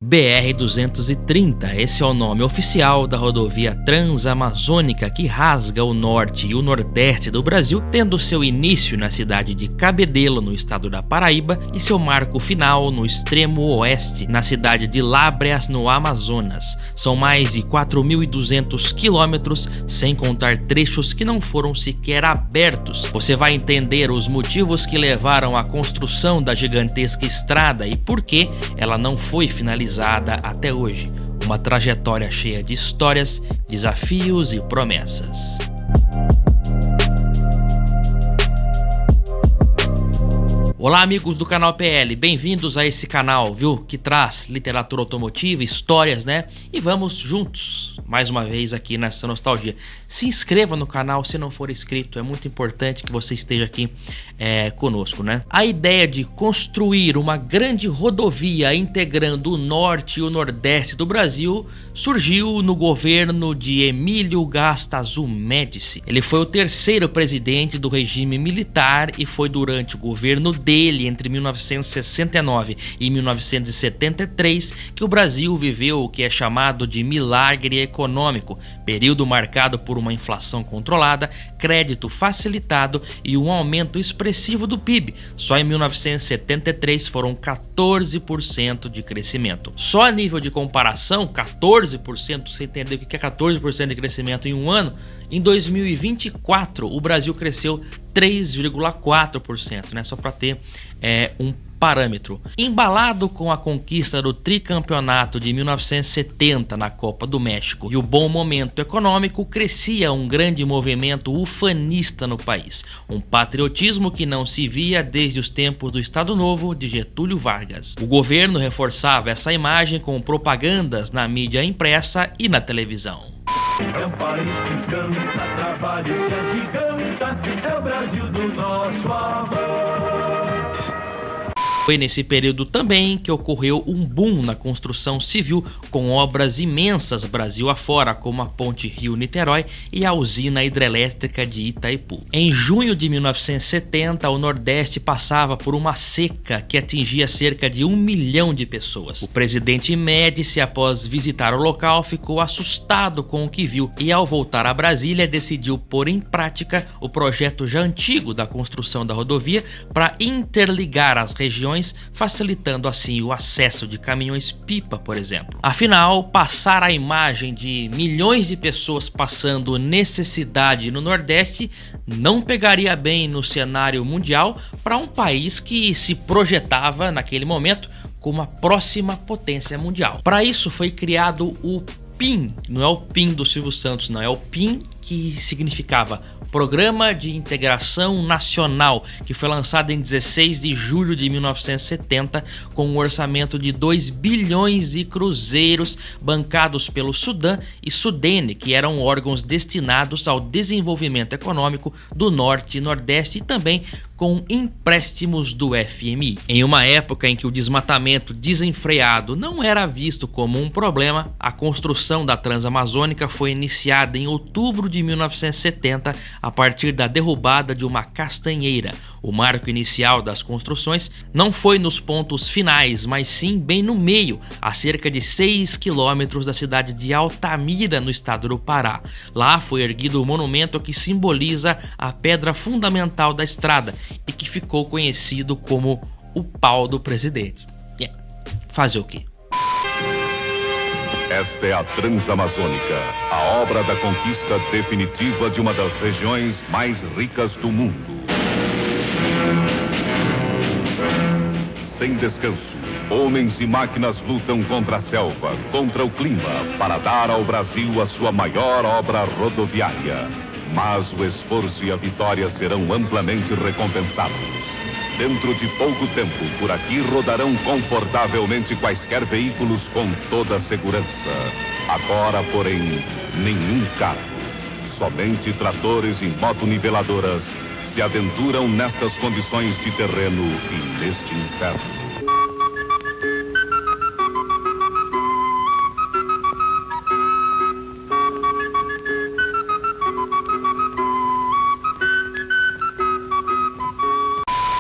BR-230, esse é o nome oficial da rodovia transamazônica que rasga o norte e o nordeste do Brasil, tendo seu início na cidade de Cabedelo, no estado da Paraíba, e seu marco final no extremo oeste, na cidade de Lábreas, no Amazonas. São mais de 4.200 quilômetros, sem contar trechos que não foram sequer abertos. Você vai entender os motivos que levaram à construção da gigantesca estrada e por que ela não foi finalizada até hoje. Uma trajetória cheia de histórias, desafios e promessas. Olá amigos do canal PL, bem-vindos a esse canal, viu, que traz literatura automotiva, histórias, né? E vamos juntos, mais uma vez aqui nessa nostalgia. Se inscreva no canal se não for inscrito, é muito importante que você esteja aqui conosco, né? A ideia de construir uma grande rodovia integrando o norte e o nordeste do Brasil surgiu no governo de Emílio Gastazu Médici. Ele foi o terceiro presidente do regime militar e foi durante o governo dele, entre 1969 e 1973, que o Brasil viveu o que é chamado de milagre econômico, período marcado por uma inflação controlada, crédito facilitado e um aumento expressivo do PIB. Só em 1973 foram 14% de crescimento. Só a nível de comparação, 14%, você entendeu o que é 14% de crescimento em um ano? Em 2024, o Brasil cresceu 3,4%, né? Só para ter um parâmetro. Embalado com a conquista do tricampeonato de 1970 na Copa do México e o bom momento econômico, crescia um grande movimento ufanista no país, um patriotismo que não se via desde os tempos do Estado Novo de Getúlio Vargas. O governo reforçava essa imagem com propagandas na mídia impressa e na televisão. É um país que canta, trabalha e é gigante, é o Brasil do nosso avô. Foi nesse período também que ocorreu um boom na construção civil, com obras imensas Brasil afora, como a Ponte Rio-Niterói e a usina hidrelétrica de Itaipu. Em junho de 1970, o Nordeste passava por uma seca que atingia cerca de 1 milhão de pessoas. O presidente Médici, após visitar o local, ficou assustado com o que viu e, ao voltar a Brasília, decidiu pôr em prática o projeto já antigo da construção da rodovia para interligar as regiões, facilitando assim o acesso de caminhões-pipa, por exemplo. Afinal, passar a imagem de milhões de pessoas passando necessidade no Nordeste não pegaria bem no cenário mundial para um país que se projetava naquele momento como a próxima potência mundial. Para isso foi criado o PIN, não é o PIN do Silvio Santos, não, é o PIN, que significava Programa de Integração Nacional, que foi lançado em 16 de julho de 1970 com um orçamento de 2 bilhões de cruzeiros bancados pelo Sudã e Sudene, que eram órgãos destinados ao desenvolvimento econômico do Norte e Nordeste e também com empréstimos do FMI. Em uma época em que o desmatamento desenfreado não era visto como um problema, a construção da Transamazônica foi iniciada em outubro de 1970 a partir da derrubada de uma castanheira. O marco inicial das construções não foi nos pontos finais, mas sim bem no meio, a cerca de 6 quilômetros da cidade de Altamira, no estado do Pará. Lá foi erguido o monumento que simboliza a pedra fundamental da estrada e que ficou conhecido como o pau do presidente. Fazer o quê? Esta é a Transamazônica, a obra da conquista definitiva de uma das regiões mais ricas do mundo. Sem descanso, homens e máquinas lutam contra a selva, contra o clima, para dar ao Brasil a sua maior obra rodoviária. Mas o esforço e a vitória serão amplamente recompensados. Dentro de pouco tempo, por aqui rodarão confortavelmente quaisquer veículos com toda a segurança. Agora, porém, nenhum carro. Somente tratores e motoniveladoras se aventuram nestas condições de terreno e neste inferno.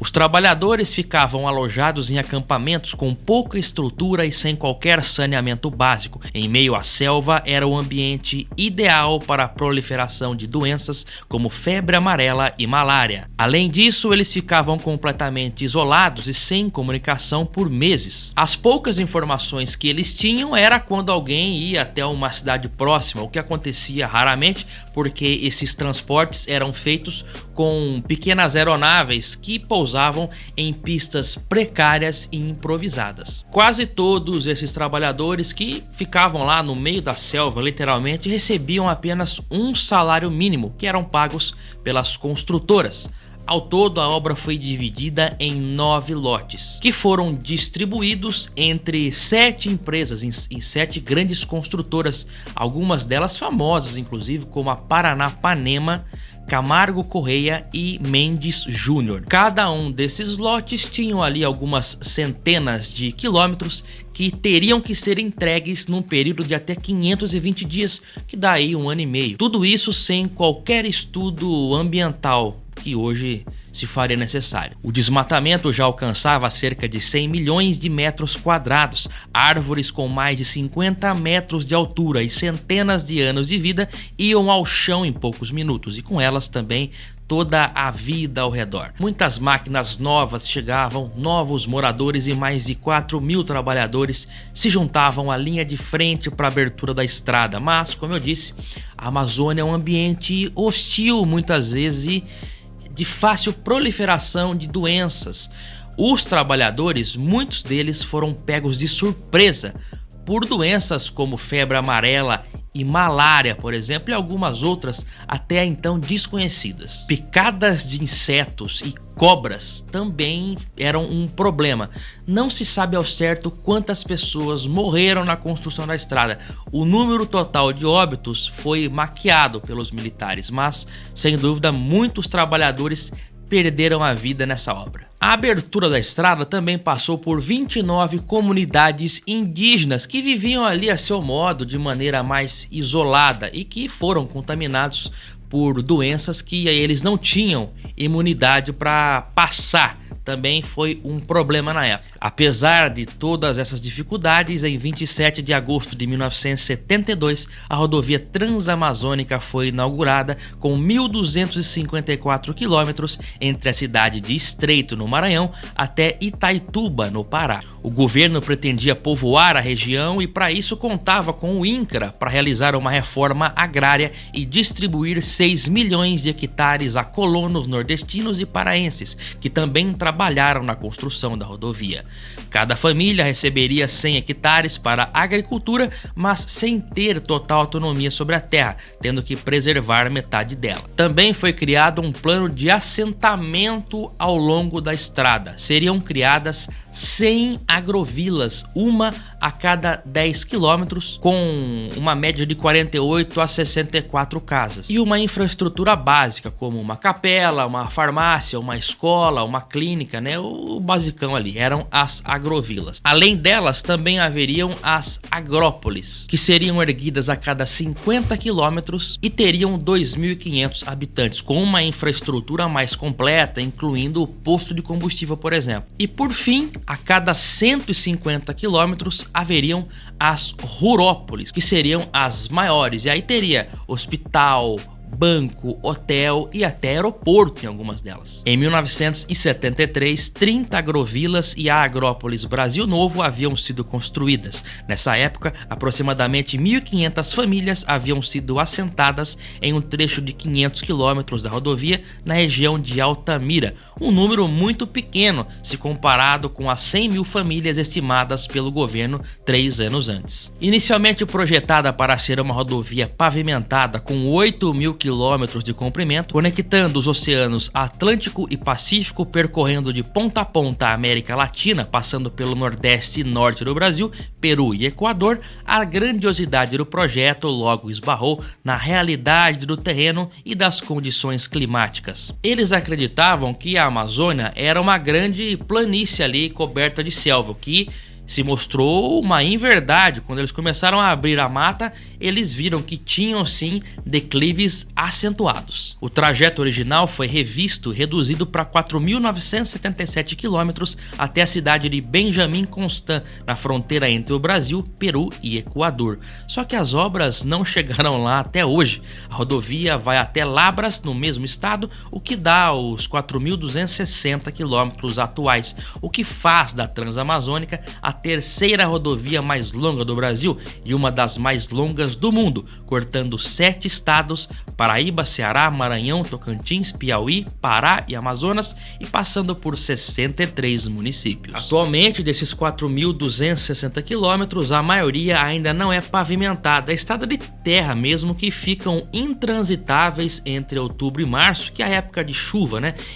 Os trabalhadores ficavam alojados em acampamentos com pouca estrutura e sem qualquer saneamento básico. Em meio à selva, era o ambiente ideal para a proliferação de doenças como febre amarela e malária. Além disso, eles ficavam completamente isolados e sem comunicação por meses. As poucas informações que eles tinham era quando alguém ia até uma cidade próxima, o que acontecia raramente porque esses transportes eram feitos com pequenas aeronaves que pousavam em pistas precárias e improvisadas. Quase todos esses trabalhadores que ficavam lá no meio da selva, literalmente, recebiam apenas um salário mínimo, que eram pagos pelas construtoras. Ao todo, a obra foi dividida em 9 lotes, que foram distribuídos entre 7 empresas, em 7 grandes construtoras, algumas delas famosas, inclusive, como a Paranapanema, Camargo Correia e Mendes Júnior. Cada um desses lotes tinham ali algumas centenas de quilômetros que teriam que ser entregues num período de até 520 dias, que dá aí 1 ano e meio. Tudo isso sem qualquer estudo ambiental que hoje se faria necessário. O desmatamento já alcançava cerca de 100 milhões de metros quadrados, árvores com mais de 50 metros de altura e centenas de anos de vida iam ao chão em poucos minutos, e com elas também toda a vida ao redor. Muitas máquinas novas chegavam, novos moradores e mais de 4.000 trabalhadores se juntavam à linha de frente para a abertura da estrada. Mas, como eu disse, a Amazônia é um ambiente hostil muitas vezes e de fácil proliferação de doenças. Os trabalhadores, muitos deles foram pegos de surpresa por doenças como febre amarela e malária, por exemplo, e algumas outras até então desconhecidas. Picadas de insetos e cobras também eram um problema. Não se sabe ao certo quantas pessoas morreram na construção da estrada. O número total de óbitos foi maquiado pelos militares, mas sem dúvida muitos trabalhadores perderam a vida nessa obra. A abertura da estrada também passou por 29 comunidades indígenas que viviam ali a seu modo, de maneira mais isolada, e que foram contaminados por doenças que eles não tinham imunidade para passar. Também foi um problema na época. Apesar de todas essas dificuldades, em 27 de agosto de 1972, a rodovia Transamazônica foi inaugurada com 1.254 quilômetros entre a cidade de Estreito, no Maranhão, até Itaituba, no Pará. O governo pretendia povoar a região e, para isso, contava com o INCRA para realizar uma reforma agrária e distribuir 6 milhões de hectares a colonos nordestinos e paraenses, que também trabalharam na construção da rodovia. Cada família receberia 100 hectares para a agricultura, mas sem ter total autonomia sobre a terra, tendo que preservar metade dela. Também foi criado um plano de assentamento ao longo da estrada. Seriam criadas 100 agrovilas, uma a cada 10 quilômetros, com uma média de 48 a 64 casas. E uma infraestrutura básica, como uma capela, uma farmácia, uma escola, uma clínica, né? O basicão ali, eram as agrovilas. Além delas, também haveriam as agrópolis, que seriam erguidas a cada 50 quilômetros e teriam 2.500 habitantes, com uma infraestrutura mais completa, incluindo o posto de combustível, por exemplo. E por fim, a cada 150 quilômetros haveriam as rurópolis, que seriam as maiores, e aí teria hospital, banco, hotel e até aeroporto em algumas delas. Em 1973, 30 agrovilas e a Agrópolis Brasil Novo haviam sido construídas. Nessa época, aproximadamente 1.500 famílias haviam sido assentadas em um trecho de 500 quilômetros da rodovia na região de Altamira, um número muito pequeno se comparado com as 100 mil famílias estimadas pelo governo 3 anos antes. Inicialmente projetada para ser uma rodovia pavimentada com 8.000 quilômetros de comprimento, conectando os oceanos Atlântico e Pacífico, percorrendo de ponta a ponta a América Latina, passando pelo Nordeste e Norte do Brasil, Peru e Equador, a grandiosidade do projeto logo esbarrou na realidade do terreno e das condições climáticas. Eles acreditavam que a Amazônia era uma grande planície ali coberta de selva, que se mostrou uma inverdade. Quando eles começaram a abrir a mata, eles viram que tinham sim declives acentuados. O trajeto original foi revisto, reduzido para 4.977 quilômetros até a cidade de Benjamin Constant, na fronteira entre o Brasil, Peru e Equador. Só que as obras não chegaram lá até hoje. A rodovia vai até Labras, no mesmo estado, o que dá os 4.260 quilômetros atuais, o que faz da Transamazônica a terceira rodovia mais longa do Brasil e uma das mais longas do mundo, cortando 7 estados: Paraíba, Ceará, Maranhão, Tocantins, Piauí, Pará e Amazonas, e passando por 63 municípios. Atualmente, desses 4.260 quilômetros, a maioria ainda não é pavimentada, é estrada de terra mesmo, que ficam intransitáveis entre outubro e março, que é a época de chuva,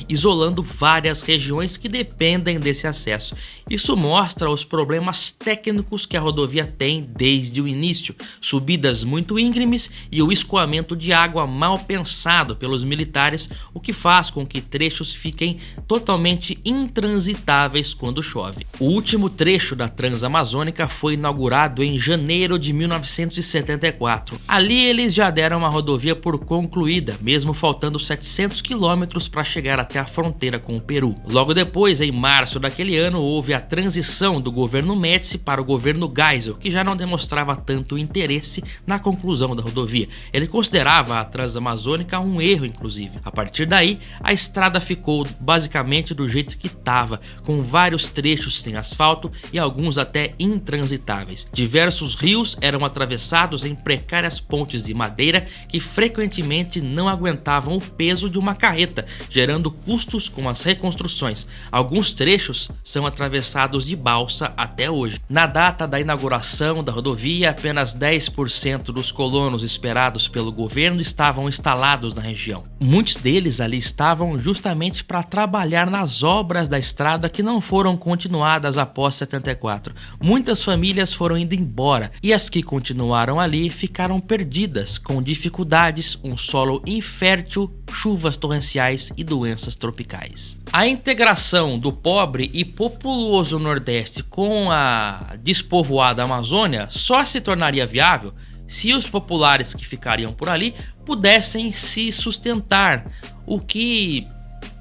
isolando várias regiões que dependem desse acesso. Isso mostra os problemas técnicos que a rodovia tem desde o início: subidas muito íngremes e o escoamento de água mal pensado pelos militares, o que faz com que trechos fiquem totalmente intransitáveis quando chove. O último trecho da Transamazônica foi inaugurado em janeiro de 1974. Ali eles já deram a rodovia por concluída, mesmo faltando 700 quilômetros para chegar até a fronteira com o Peru. Logo depois, em março daquele ano, houve a transição do governo Médici para o governo Geisel, que já não demonstrava tanto interesse na conclusão da rodovia. Ele considerava a Transamazônica um erro, inclusive. A partir daí, a estrada ficou basicamente do jeito que estava, com vários trechos sem asfalto e alguns até intransitáveis. Diversos rios eram atravessados em precárias pontes de madeira que frequentemente não aguentavam o peso de uma carreta, gerando custos com as reconstruções. Alguns trechos são atravessados de balsa até hoje. Na data da inauguração da rodovia, apenas 10% dos colonos esperados pelo governo estavam instalados na região. Muitos deles ali estavam justamente para trabalhar nas obras da estrada que não foram continuadas após 74. Muitas famílias foram indo embora e as que continuaram ali ficaram perdidas, com dificuldades, um solo infértil, chuvas torrenciais e doenças tropicais. A integração do pobre e populoso Nordeste com a despovoada Amazônia só se tornaria viável se os populares que ficariam por ali pudessem se sustentar, o que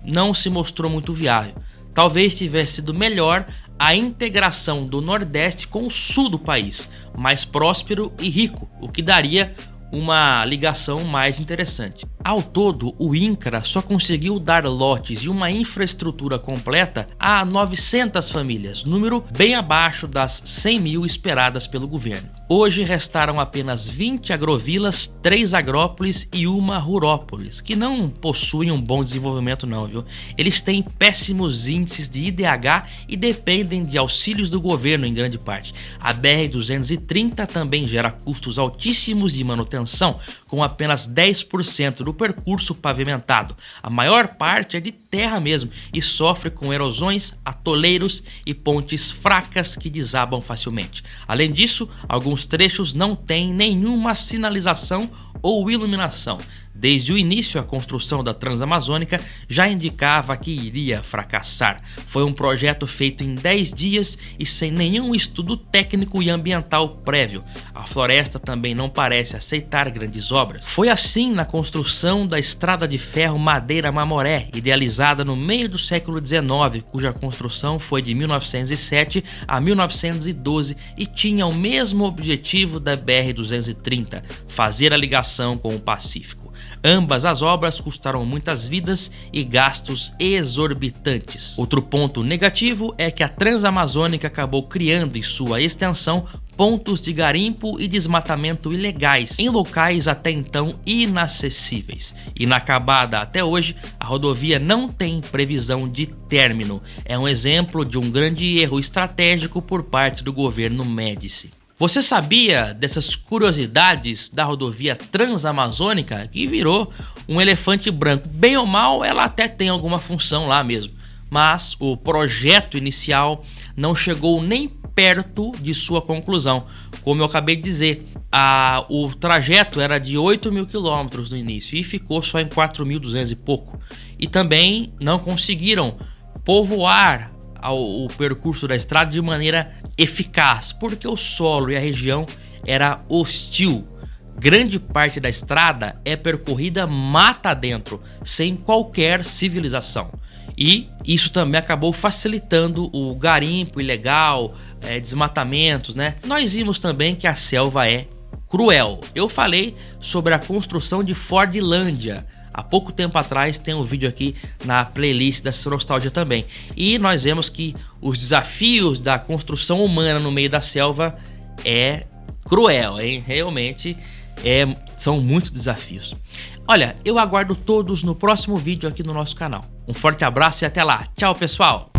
não se mostrou muito viável. Talvez tivesse sido melhor a integração do Nordeste com o sul do país, mais próspero e rico, o que daria uma ligação mais interessante. Ao todo, o INCRA só conseguiu dar lotes e uma infraestrutura completa a 900 famílias, número bem abaixo das 100 mil esperadas pelo governo. Hoje restaram apenas 20 agrovilas, 3 agrópolis e uma rurópolis, que não possuem um bom desenvolvimento não, viu? Eles têm péssimos índices de IDH e dependem de auxílios do governo em grande parte. A BR-230 também gera custos altíssimos de manutenção, com apenas 10% do percurso pavimentado. A maior parte é de terra mesmo e sofre com erosões, atoleiros e pontes fracas que desabam facilmente. Além disso, alguns trechos não têm nenhuma sinalização ou iluminação. Desde o início, a construção da Transamazônica já indicava que iria fracassar. Foi um projeto feito em 10 dias e sem nenhum estudo técnico e ambiental prévio. A floresta também não parece aceitar grandes obras. Foi assim na construção da Estrada de Ferro Madeira-Mamoré, idealizada no meio do século XIX, cuja construção foi de 1907 a 1912 e tinha o mesmo objetivo da BR-230, fazer a ligação com o Pacífico. Ambas as obras custaram muitas vidas e gastos exorbitantes. Outro ponto negativo é que a Transamazônica acabou criando em sua extensão pontos de garimpo e desmatamento ilegais em locais até então inacessíveis. Inacabada até hoje, a rodovia não tem previsão de término. É um exemplo de um grande erro estratégico por parte do governo Médici. Você sabia dessas curiosidades da rodovia Transamazônica, que virou um elefante branco? Bem ou mal, ela até tem alguma função lá mesmo, mas o projeto inicial não chegou nem perto de sua conclusão. Como eu acabei de dizer, o trajeto era de 8 mil quilômetros no início e ficou só em 4.200 e pouco. E também não conseguiram povoar o percurso da estrada de maneira eficaz, porque o solo e a região era hostil. Grande parte da estrada é percorrida mata dentro, sem qualquer civilização. E isso também acabou facilitando o garimpo ilegal, desmatamentos, né? Nós vimos também que a selva é cruel. Eu falei sobre a construção de Fordlândia. Há pouco tempo atrás tem um vídeo aqui na playlist dessa nostalgia também. E nós vemos que os desafios da construção humana no meio da selva é cruel, hein? Realmente são muitos desafios. Olha, eu aguardo todos no próximo vídeo aqui no nosso canal. Um forte abraço e até lá. Tchau, pessoal!